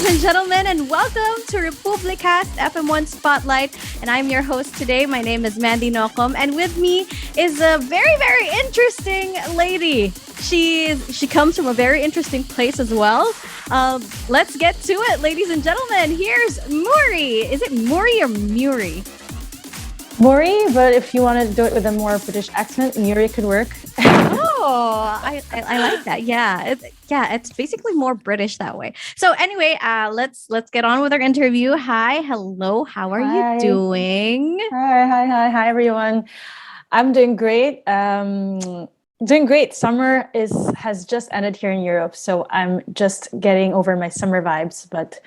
and gentlemen, and welcome to Republika's FM1 Spotlight. And I'm your host today. My name is Mandy, and with me is a very interesting lady. She comes from a very interesting place as well. Let's get to it, ladies and gentlemen. Here's Muri. Is it Muri or Muri? Muri, but if you want to do it with a more British accent, Muri could work. Oh, I like that. Yeah, it's basically more British that way. So anyway, let's get on with our interview. Hi, hello, how are you doing? Hi, everyone. I'm doing great. Doing great. Summer has just ended here in Europe, so I'm just getting over my summer vibes, but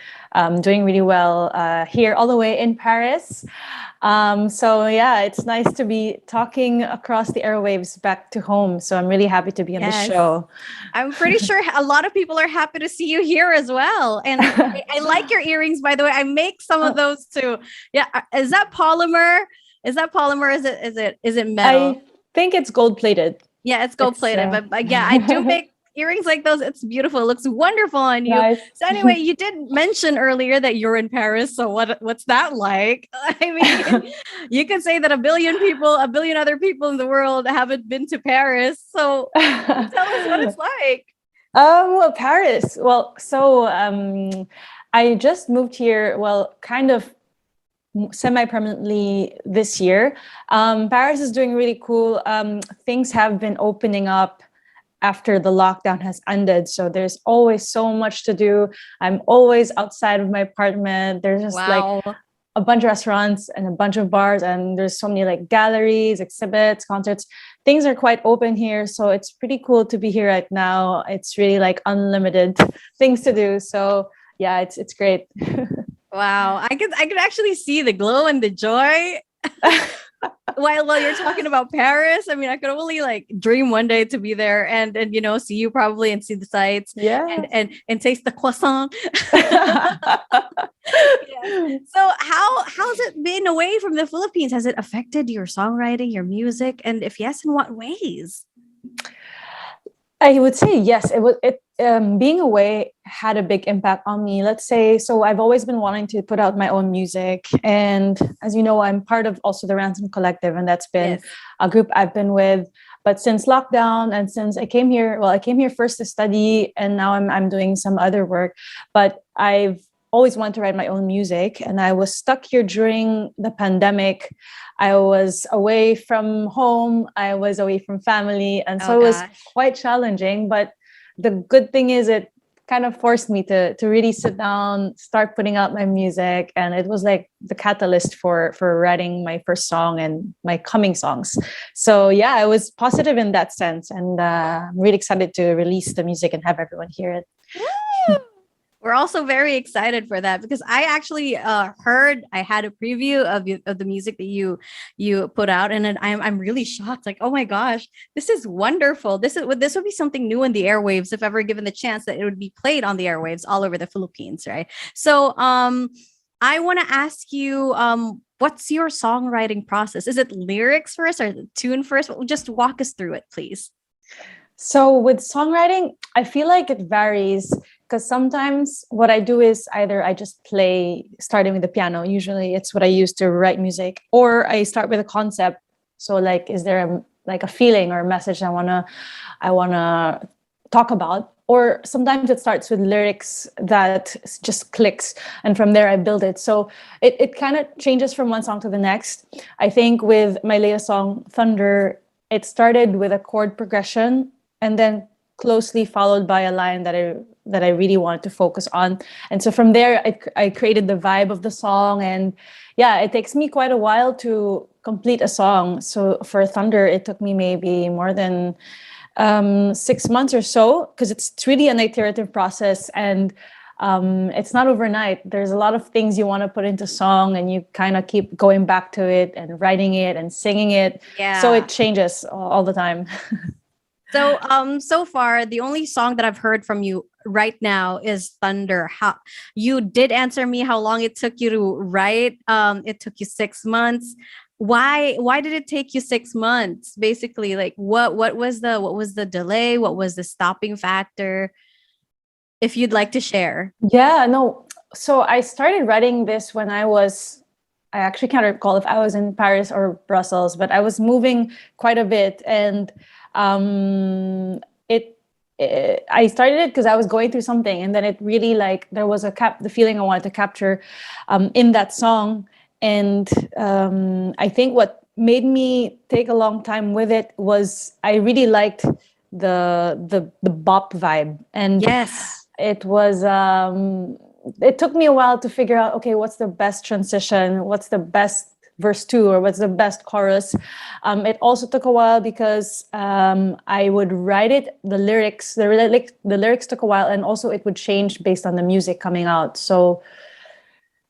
doing really well here all the way in Paris. So yeah, it's nice to be talking across the airwaves back to home. So I'm really happy to be on the show. I'm pretty sure a lot of people are happy to see you here as well. And I like your earrings, by the way. I make some of those too. Yeah, is that polymer? Is it metal? I think it's gold plated. Yeah, it's gold plated, but yeah, I do make earrings like those. It's beautiful. It looks wonderful on you. Nice. So anyway, you did mention earlier that you're in Paris. So what's that like? I mean, you could say that a billion other people in the world haven't been to Paris. So tell us what it's like. Well, Paris. Well, so I just moved here. Well, kind of semi-permanently this year. Paris is doing really cool. Things have been opening up after the lockdown has ended. So there's always so much to do. I'm always outside of my apartment. There's just like a bunch of restaurants and a bunch of bars, and there's so many like galleries, exhibits, concerts. Things are quite open here. So it's pretty cool to be here right now. It's really like unlimited things to do. So yeah, it's great. Wow, I could actually see the glow and the joy while you're talking about Paris. I mean, I could only like dream one day to be there and see you probably and see the sights. Yeah, and taste the croissant. Yeah. So how's it been away from the Philippines? Has it affected your songwriting, your music, and if yes, in what ways? I would say yes. Being away had a big impact on me. Let's say, so I've always been wanting to put out my own music, and as you know, I'm part of also the Ransom Collective, and that's been a group I've been with. But since lockdown and since I came here first to study, and now I'm doing some other work. But I've always wanted to write my own music, and I was stuck here during the pandemic. I was away from home, I was away from family, and so it was quite challenging. But the good thing is it kind of forced me to really sit down, start putting out my music, and it was like the catalyst for writing my first song and my coming songs. So yeah, I was positive in that sense, and I'm really excited to release the music and have everyone hear it. We're also very excited for that because I actually heard, I had a preview of the music that you put out, and then I'm really shocked. Like, oh my gosh, this is wonderful. This would be something new in the airwaves if ever given the chance that it would be played on the airwaves all over the Philippines, right? So I want to ask you, what's your songwriting process? Is it lyrics first or the tune first? Just walk us through it, please. So with songwriting, I feel like it varies because sometimes what I do is either I just play starting with the piano. Usually it's what I use to write music, or I start with a concept. So like, is there a feeling or a message I wanna talk about? Or sometimes it starts with lyrics that just clicks, and from there I build it. So it kind of changes from one song to the next. I think with my latest song, Thunder, it started with a chord progression, and then closely followed by a line that I really wanted to focus on. And so from there, I created the vibe of the song. And yeah, it takes me quite a while to complete a song. So for Thunder, it took me maybe more than 6 months or so, because it's really an iterative process. And it's not overnight. There's a lot of things you want to put into song, and you kind of keep going back to it and writing it and singing it. Yeah. So it changes all the time. So, so far, the only song that I've heard from you right now is Thunder. How you did answer me how long it took you to write. It took you 6 months. Why did it take you 6 months? Basically, like what was the delay? What was the stopping factor? If you'd like to share. Yeah, no, So I started writing this when I actually can't recall if I was in Paris or Brussels, but I was moving quite a bit. And um, I started it because I was going through something. And then it really like, there was the feeling I wanted to capture in that song. And I think what made me take a long time with it was I really liked the bop vibe. And Yes. it was it took me a while to figure out, okay, what's the best transition, what's the best verse 2, or what's the best chorus. It also took a while because I would write it, the lyrics took a while, and also it would change based on the music coming out. So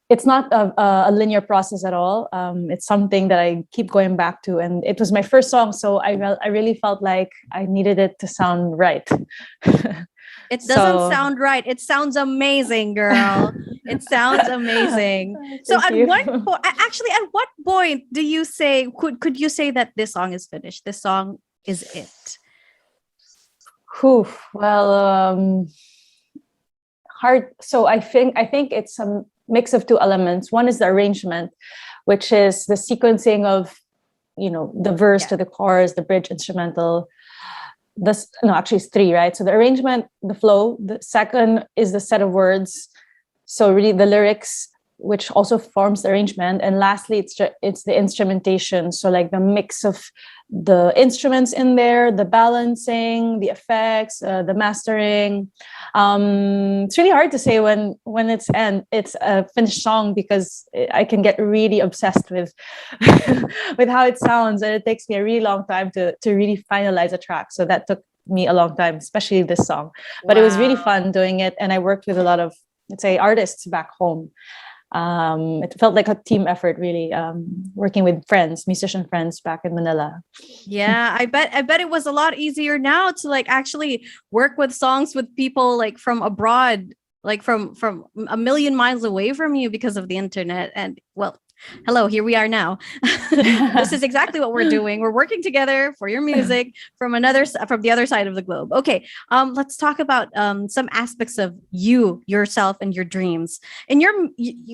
it's not a linear process at all. It's something that I keep going back to, and it was my first song, so I really felt like I needed it to sound right. It doesn't So sound right. It sounds amazing, girl. It sounds amazing. So thank you. actually, at what point do you say, could you say that this song is finished? This song is it? Whew, well, hard. So I think it's a mix of two elements. One is the arrangement, which is the sequencing of, the verse to the chorus, the bridge, instrumental. No, actually it's three, right? So the arrangement, the flow. The second is the set of words. So really the lyrics, which also forms the arrangement. And lastly, it's the instrumentation. So like the mix of the instruments in there, the balancing, the effects, the mastering. It's really hard to say when it's a finished song, because I can get really obsessed with with how it sounds, and it takes me a really long time to really finalize a track. So that took me a long time, especially this song. But it was really Wow. fun doing it, and I worked with a lot of, let's say, artists back home. It felt like a team effort, really, working with musician friends back in Manila. Yeah, I bet it was a lot easier now to like actually work with songs with people like from abroad, like from a million miles away from you because of the internet. And well, hello, here we are now. This is exactly what we're doing. We're working together for your music from the other side of the globe. Okay, let's talk about some aspects of yourself, and your dreams. And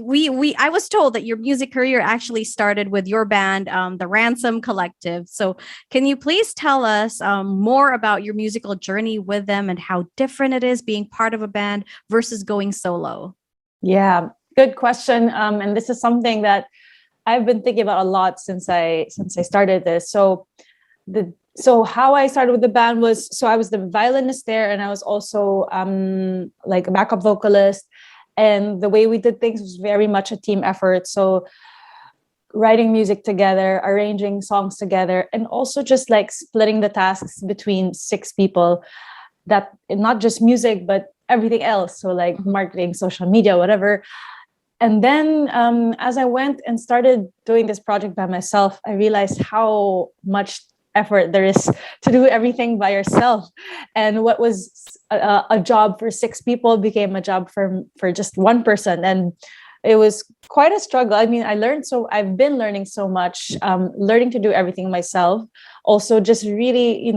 we I was told that your music career actually started with your band, the Ransom Collective. So can you please tell us more about your musical journey with them and how different it is being part of a band versus going solo? Yeah, good question. And this is something that I've been thinking about a lot since I started this. So how I started with the band was, so I was the violinist there, and I was also like a backup vocalist. And the way we did things was very much a team effort. So writing music together, arranging songs together, and also just like splitting the tasks between 6 people, that not just music, but everything else. So like marketing, social media, whatever. And then as I went and started doing this project by myself, I realized how much effort there is to do everything by yourself. And what was a job for 6 people became a job for just one person. And it was quite a struggle. I mean, I've been learning so much, learning to do everything myself. Also just really,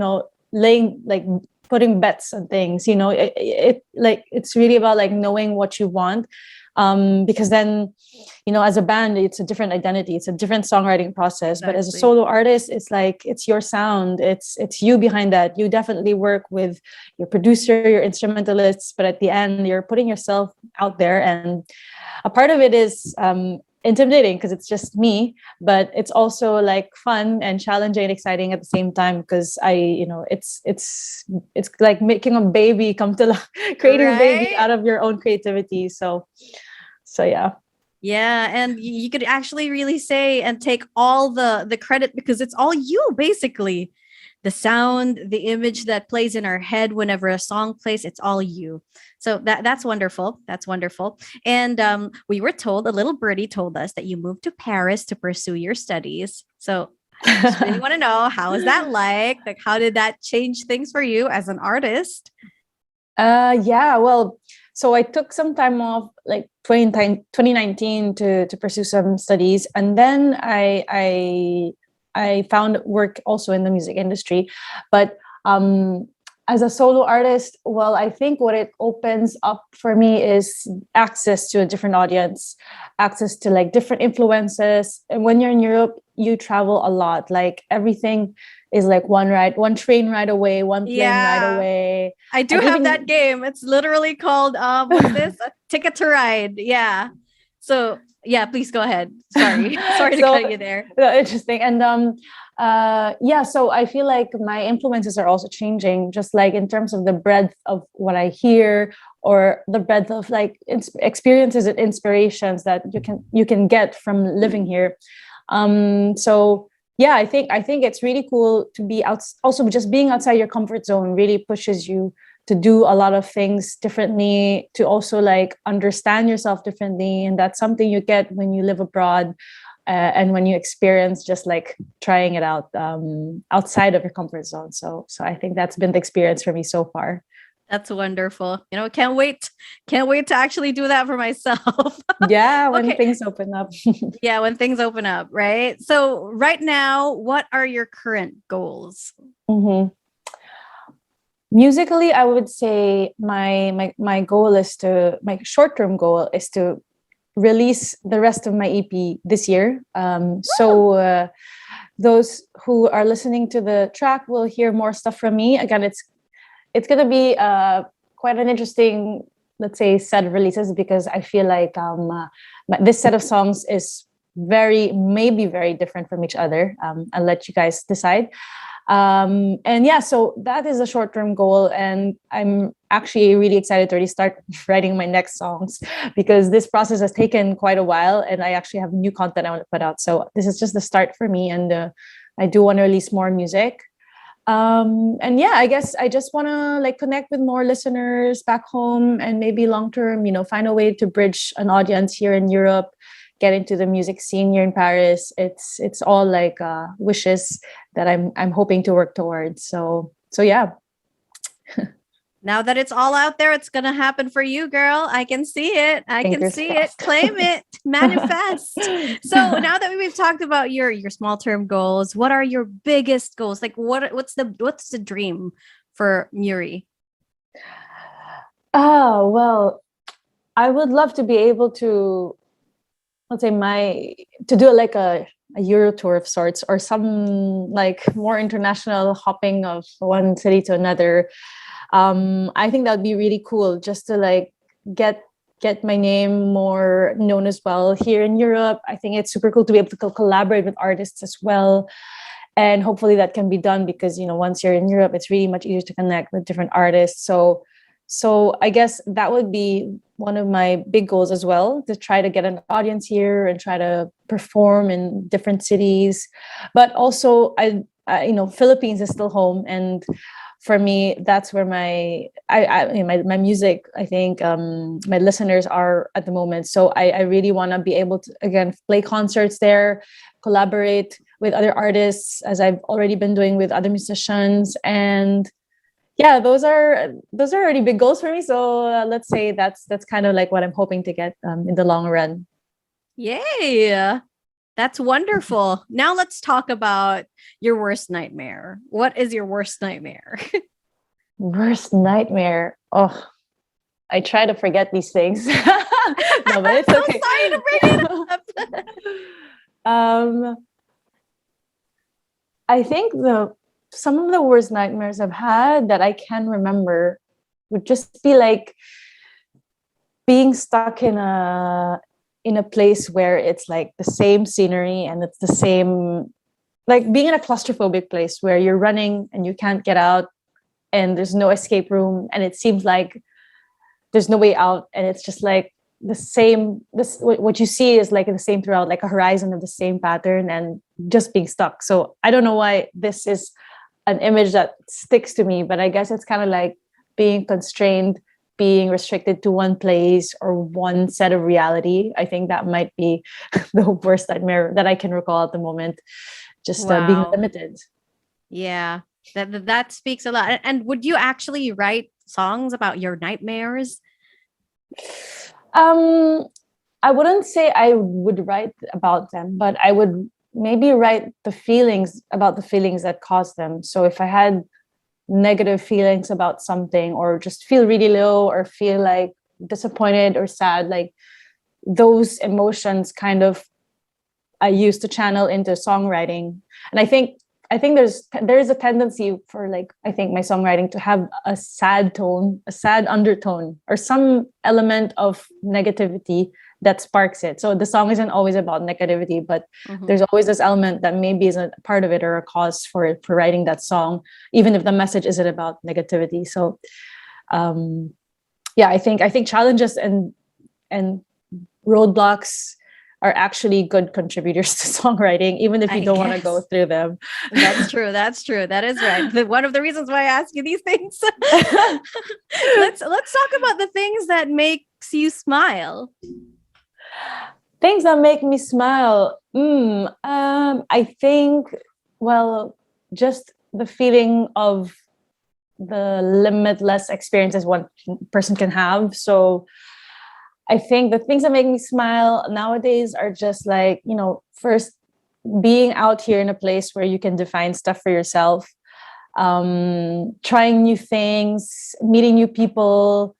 laying, like putting bets on things, it's really about like knowing what you want. Because then, as a band, it's a different identity, it's a different songwriting process. But as a Exactly. solo artist, it's like, it's your sound, it's you behind that. You definitely work with your producer, your instrumentalists, but at the end, you're putting yourself out there. And a part of it is intimidating because it's just me, but it's also like fun and challenging and exciting at the same time, because it's like making a baby come to life, creating a baby Right? out of your own creativity. So yeah. Yeah, and you could actually really say and take all the credit, because it's all you basically. The sound, the image that plays in our head whenever a song plays, it's all you. So that's wonderful. That's wonderful. And we were told, a little birdie told us that you moved to Paris to pursue your studies. So I just really want to know, how is that like? Like, how did that change things for you as an artist? Yeah, well, so I took some time off, like 2019, to pursue some studies. And then I found work also in the music industry. But As a solo artist, well, I think what it opens up for me is access to a different audience, access to like different influences. And when you're in Europe, you travel a lot. Like everything is like one train ride away, one plane ride Yeah. away. I do Like have even that game. It's literally called what's this? Ticket to Ride. Yeah. So yeah, please go ahead. Sorry. Sorry to so cut you there. interesting. And yeah, so I feel like my influences are also changing, just like in terms of the breadth of what I hear, or the breadth of like experiences and inspirations that you can get from living here. So yeah, I think it's really cool to be out. Also, just being outside your comfort zone really pushes you to do a lot of things differently, to also like understand yourself differently, and that's something you get when you live abroad, and when you experience just like trying it out outside of your comfort zone. So I think that's been the experience for me so far. That's wonderful. Can't wait. Can't wait to actually do that for myself. Yeah, when Okay. things open up. Yeah, when things open up, right? So right now, what are your current goals? Mhm. Musically, I would say my goal is my short-term goal is to release the rest of my EP this year. So those who are listening to the track will hear more stuff from me. Again, it's going to be quite an interesting, let's say, set of releases, because I feel like this set of songs is maybe very different from each other. I'll let you guys decide. And yeah, so that is a short-term goal, and I'm actually really excited to already start writing my next songs, because this process has taken quite a while, and I actually have new content I want to put out. So this is just the start for me, and I do want to release more music. And yeah, I guess I just want to like connect with more listeners back home, and maybe long term, find a way to bridge an audience here in Europe, get into the music scene here in Paris. It's all like wishes that I'm hoping to work towards. So yeah. Now that it's all out there, it's going to happen for you, girl. I can see it. I can Fingers see crossed. it. Claim it. Manifest. So now that we've talked about your small term goals, what are your biggest goals? Like what's the dream for Muri? Oh, well, I would love to be able to, let's say, to do like a Euro tour of sorts, or some like more international hopping of one city to another. I think that would be really cool, just to like get my name more known as well here in Europe. I think it's super cool to be able to collaborate with artists as well. And hopefully that can be done, because once you're in Europe, it's really much easier to connect with different artists. So I guess that would be one of my big goals as well, to try to get an audience here and try to perform in different cities. But also, I Philippines is still home, and for me, that's where my music, I think, my listeners are at the moment. So I really want to be able to, again, play concerts there, collaborate with other artists, as I've already been doing with other musicians. And yeah, those are already big goals for me. So let's say that's kind of like what I'm hoping to get in the long run. Yay. That's wonderful. Now let's talk about your worst nightmare. What is your worst nightmare? Worst nightmare. Oh, I try to forget these things. No, but it's I'm okay. so sorry to bring it up. I think some of the worst nightmares I've had that I can remember would just be like being stuck in a place where it's like the same scenery, and it's the same, like being in a claustrophobic place where you're running and you can't get out, and there's no escape room, and it seems like there's no way out, and it's just like the same. What you see is like the same throughout, like a horizon of the same pattern, and just being stuck. So I don't know why this is an image that sticks to me, but I guess it's kind of like being constrained, being restricted to one place or one set of reality. I think that might be the worst nightmare that I can recall at the moment. Just being Wow. limited. Yeah. That speaks a lot. And would you actually write songs about your nightmares? I wouldn't say I would write about them, but I would maybe write the feelings that cause them. So if I had negative feelings about something, or just feel really low, or feel like disappointed or sad, like those emotions kind of I used to channel into songwriting. And I think there's a tendency for, like, I think my songwriting to have a sad tone, a sad undertone, or some element of negativity that sparks it. So the song isn't always about negativity, but there's always this element that maybe is a part of it or a cause for writing that song, even if the message isn't about negativity. So yeah, I think challenges and roadblocks are actually good contributors to songwriting, even if you don't want to go through them. That's true. That's true. That is right. One of the reasons why I ask you these things. Let's talk about the things that makes you smile. Things that make me smile. I think, well, just the feeling of the limitless experiences one person can have. So I think the things that make me smile nowadays are just like, first being out here in a place where you can define stuff for yourself, trying new things, meeting new people,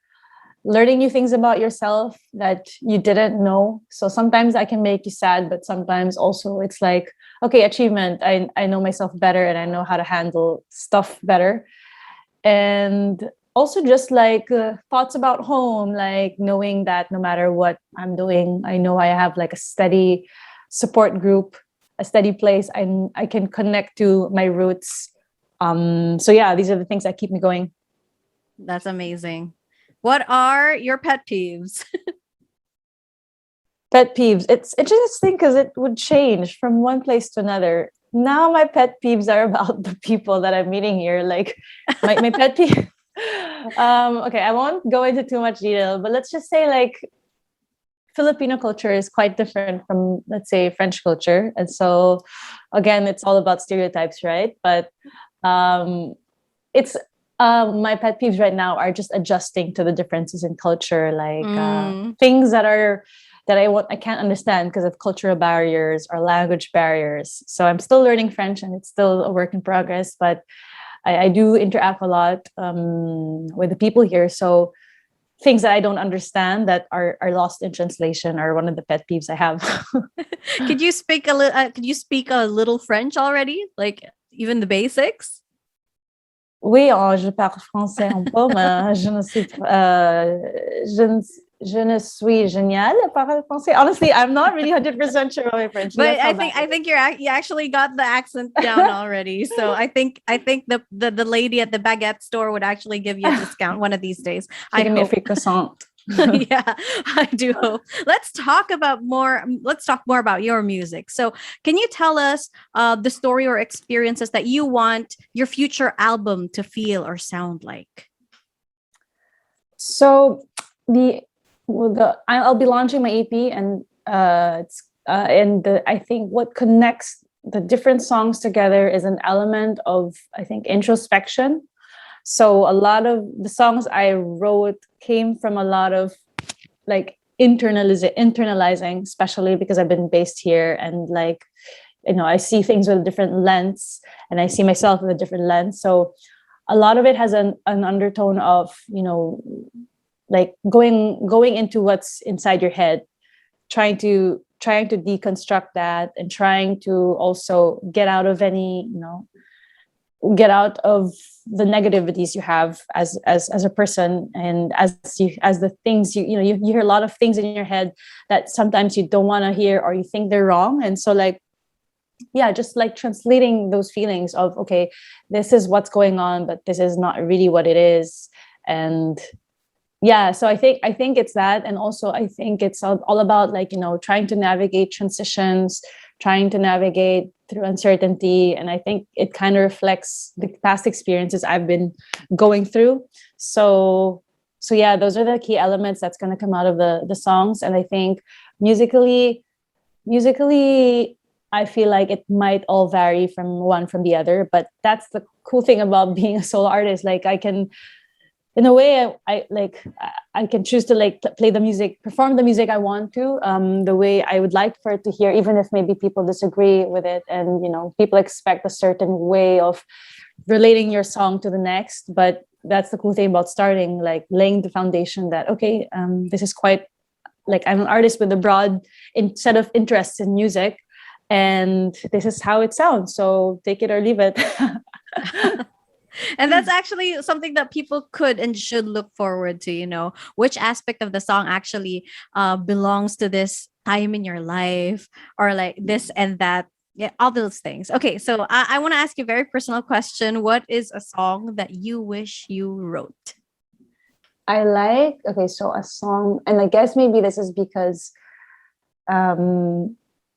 learning new things about yourself that you didn't know. So sometimes I can make you sad, but sometimes also it's like, okay, achievement. I know myself better and I know how to handle stuff better. And also just like thoughts about home, like knowing that no matter what I'm doing, I know I have like a steady support group, a steady place. I can connect to my roots. So yeah, these are the things that keep me going. That's amazing. What are your pet peeves? Pet peeves. It's interesting because it would change from one place to another. Now my pet peeves are about the people that I'm meeting here. Like my pet peeve. Okay, I won't go into too much detail, but let's just say like Filipino culture is quite different from, let's say, French culture. And so again, it's all about stereotypes, right? But it's my pet peeves right now are just adjusting to the differences in culture, like things that I can't understand because of cultural barriers or language barriers. So I'm still learning French and it's still a work in progress, but I do interact a lot with the people here. So things that I don't understand that are lost in translation are one of the pet peeves I have. Could you speak a little French already? Like even the basics? Oui, je parle français un peu, mais je ne suis géniale à parler français. Honestly, I'm not really 100% sure about my French. But I think you actually got the accent down already. So I think the lady at the baguette store would actually give you a discount one of these days. I give me a free croissant. Yeah, I do hope. Let's talk more about your music. So can you tell us the story or experiences that you want your future album to feel or sound like? So I'll be launching my EP, and I think what connects the different songs together is an element of, I think, introspection. So a lot of the songs I wrote came from a lot of like internalizing, especially because I've been based here, and like, I see things with a different lens and I see myself with a different lens. So a lot of it has an undertone of, like going into what's inside your head, trying to deconstruct that, and trying to also get out of the negativities you have as a person, and as the things you hear a lot of things in your head that sometimes you don't want to hear or you think they're wrong. And so like, yeah, just like translating those feelings of, okay, this is what's going on, but this is not really what it is. And yeah, so I think it's that. And also I think it's all about like, trying to navigate transitions, trying to navigate through uncertainty. And I think it kind of reflects the past experiences I've been going through. So yeah, those are the key elements that's going to come out of the songs. And I think musically, I feel like it might all vary from the other, but that's the cool thing about being a solo artist. Like I can, in a way, I can choose to like play the music, perform the music I want to, the way I would like for it to hear, even if maybe people disagree with it, and people expect a certain way of relating your song to the next. But that's the cool thing about starting, like laying the foundation that, okay, this is quite like I'm an artist with a broad set of interests in music, and this is how it sounds. So take it or leave it. And that's actually something that people could and should look forward to, which aspect of the song actually belongs to this time in your life, or like this and that. Yeah, all those things. Okay, so I want to ask you a very personal question. What is a song that you wish you wrote? Okay, so a song, and I guess maybe this is because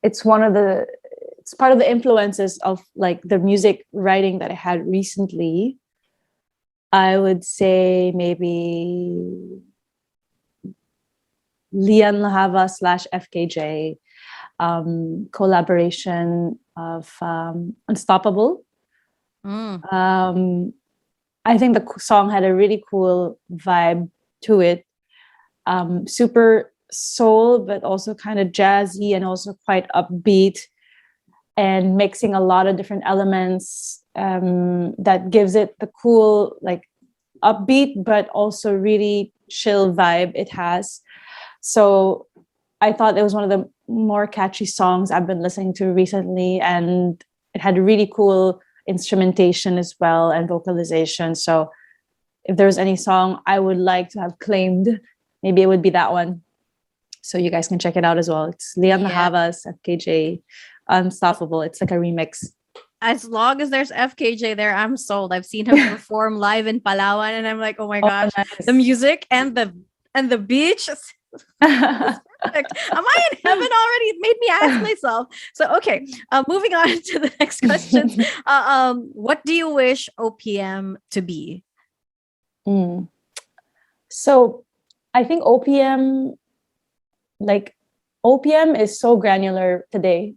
it's it's part of the influences of like the music writing that I had recently. I would say maybe Lian Lahava / FKJ collaboration of Unstoppable. I think the song had a really cool vibe to it. Super soul, but also kind of jazzy and also quite upbeat, and mixing a lot of different elements that gives it the cool, like upbeat, but also really chill vibe it has. So I thought it was one of the more catchy songs I've been listening to recently, and it had really cool instrumentation as well and vocalization. So if there was any song I would like to have claimed, maybe it would be that one. So you guys can check it out as well. It's Liam Nahavas, FKJ, Unstoppable. It's like a remix. As long as there's FKJ there, I'm sold. I've seen him perform live in Palawan, and I'm like, oh my gosh, nice. The music and the beach. Perfect. Am I in heaven already? It made me ask myself. So okay, moving on to the next question. What do you wish OPM to be? So I think OPM is so granular today.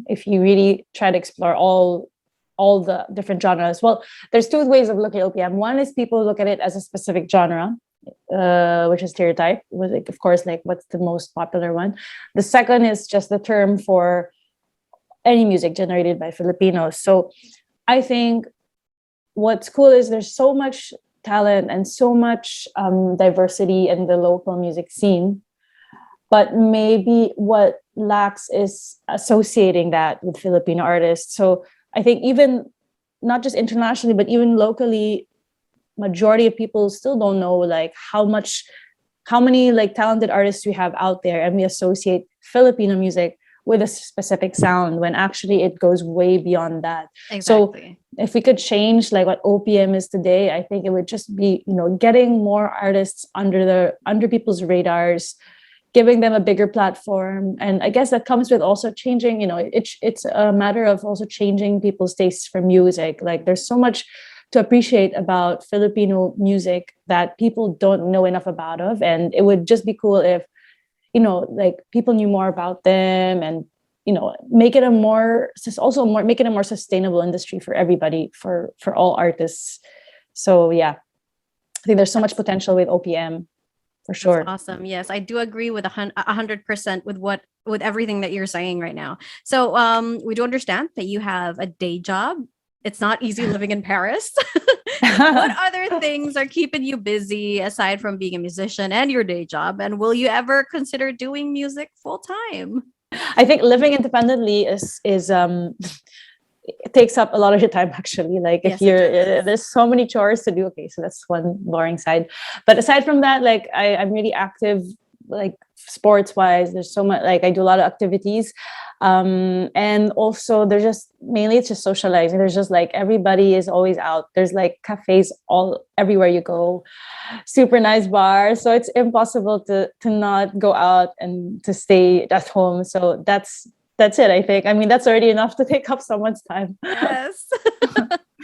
If you really try to explore all the different genres, well, there's two ways of looking at OPM. One is people look at it as a specific genre, which is stereotype, with like, of course, like what's the most popular one. The second is just the term for any music generated by Filipinos. So I think what's cool is there's so much talent and so much diversity in the local music scene, but maybe what lacks is associating that with Filipino artists. So I think even not just internationally, but even locally, majority of people still don't know like how many like talented artists we have out there, and we associate Filipino music with a specific sound when actually it goes way beyond that. Exactly. So if we could change like what OPM is today, I think it would just be, getting more artists under people's radars, giving them a bigger platform. And I guess that comes with also changing, it's a matter of also changing people's tastes for music. Like there's so much to appreciate about Filipino music that people don't know enough about of. And it would just be cool if, like people knew more about them, and, make it a more sustainable industry for everybody, for all artists. So yeah, I think there's so much potential with OPM. For sure. That's awesome. Yes, I do agree with 100% with everything that you're saying right now. So we do understand that you have a day job. It's not easy living in Paris. What other things are keeping you busy aside from being a musician and your day job? And will you ever consider doing music full time? I think living independently is it takes up a lot of your time, actually. Like if there's so many chores to do. Okay, so that's one boring side. But aside from that, like I'm really active, like sports wise. There's so much, like I do a lot of activities. And also there's just mainly it's just socializing. There's just like everybody is always out. There's like cafes everywhere you go, super nice bars. So it's impossible to not go out and to stay at home. So that's it, I think. I mean, that's already enough to take up someone's time. Yes.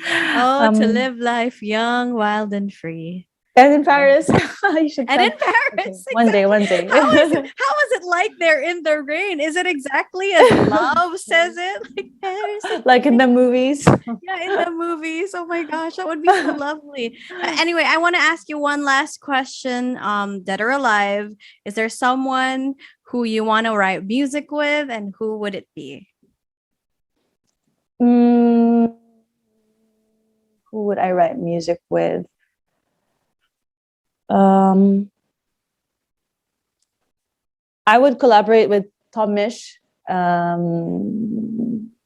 To live life young, wild, and free. And in Paris. You should come. In Paris. Okay. One day. How is it like there in the rain? Is it exactly as Love says it? Like Paris. Like in the movies. Yeah, in the movies. Oh my gosh, that would be so lovely. Anyway, I want to ask you one last question. Dead or alive, is there someone who you want to write music with, and who would it be? who would I write music with? I would collaborate with Tom Mish,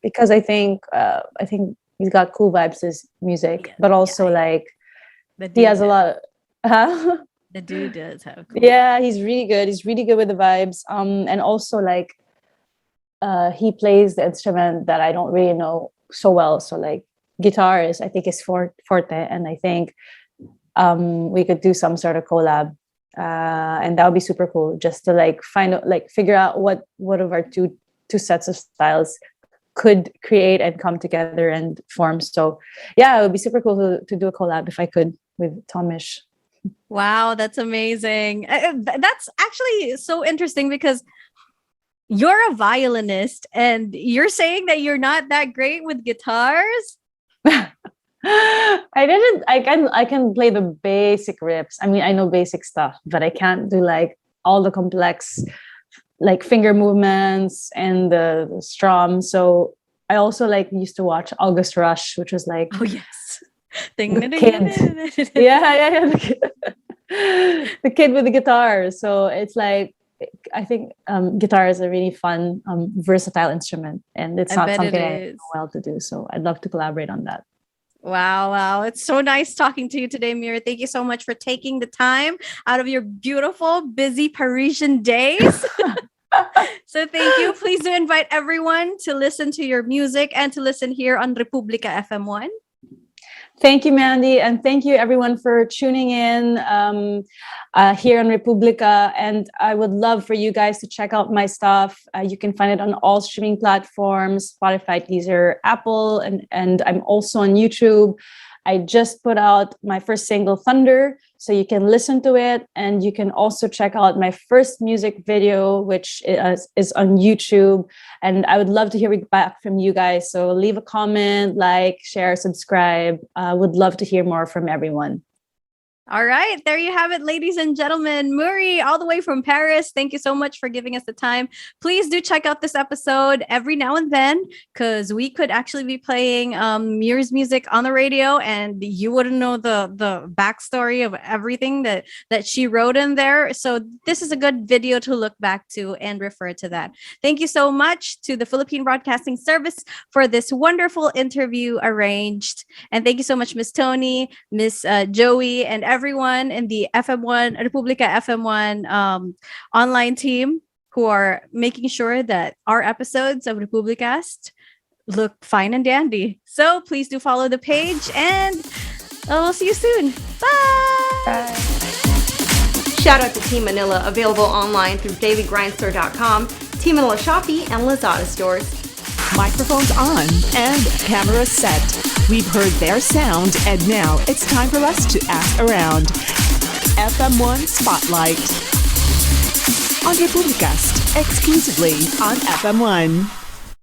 because I think he's got cool vibes to his music, but also like he has a lot of, huh? The dude does have cool Yeah, he's really good. He's really good with the vibes. And also like he plays the instrument that I don't really know so well. So like guitar is, I think, his forte, and I think we could do some sort of collab, and that would be super cool, just to like figure out what of our two sets of styles could create and come together and form. So yeah, it would be super cool to do a collab if I could with Tomish. Wow, that's amazing. That's actually so interesting because you're a violinist and you're saying that you're not that great with guitars. I can play the basic riffs. I mean, I know basic stuff, but I can't do like all the complex like finger movements and the strum. So I also like used to watch August Rush, which was like, oh yes, the kid. Yeah. The kid with the guitar. So it's like, I think guitar is a really fun, versatile instrument, and it's not something I know well to do. So I'd love to collaborate on that. Wow. It's so nice talking to you today, Muri. Thank you so much for taking the time out of your beautiful, busy Parisian days. So thank you. Please do invite everyone to listen to your music and to listen here on Republika FM1. Thank you, Mandy. And thank you, everyone, for tuning in here on Republika. And I would love for you guys to check out my stuff. You can find it on all streaming platforms, Spotify, Deezer, Apple, and I'm also on YouTube. I just put out my first single, Thunder, so you can listen to it. And you can also check out my first music video, which is on YouTube. And I would love to hear back from you guys. So leave a comment, like, share, subscribe. Would love to hear more from everyone. All right. There you have it, ladies and gentlemen. Muri, all the way from Paris. Thank you so much for giving us the time. Please do check out this episode every now and then, because we could actually be playing Muri's music on the radio, and you wouldn't know the backstory of everything that she wrote in there. So this is a good video to look back to and refer to that. Thank you so much to the Philippine Broadcasting Service for this wonderful interview arranged. And thank you so much, Miss Tony, Miss Joey, and everyone in the FM1, Republika FM1 online team who are making sure that our episodes of Republicast look fine and dandy. So please do follow the page, and we'll see you soon. Bye! Bye. Shout out to Team Manila, available online through dailygrindstore.com, Team Manila Shopee, and Lazada stores. Microphones on and cameras set. We've heard their sound, and now it's time for us to ask around. FM1 Spotlight on Republicast, exclusively on FM1.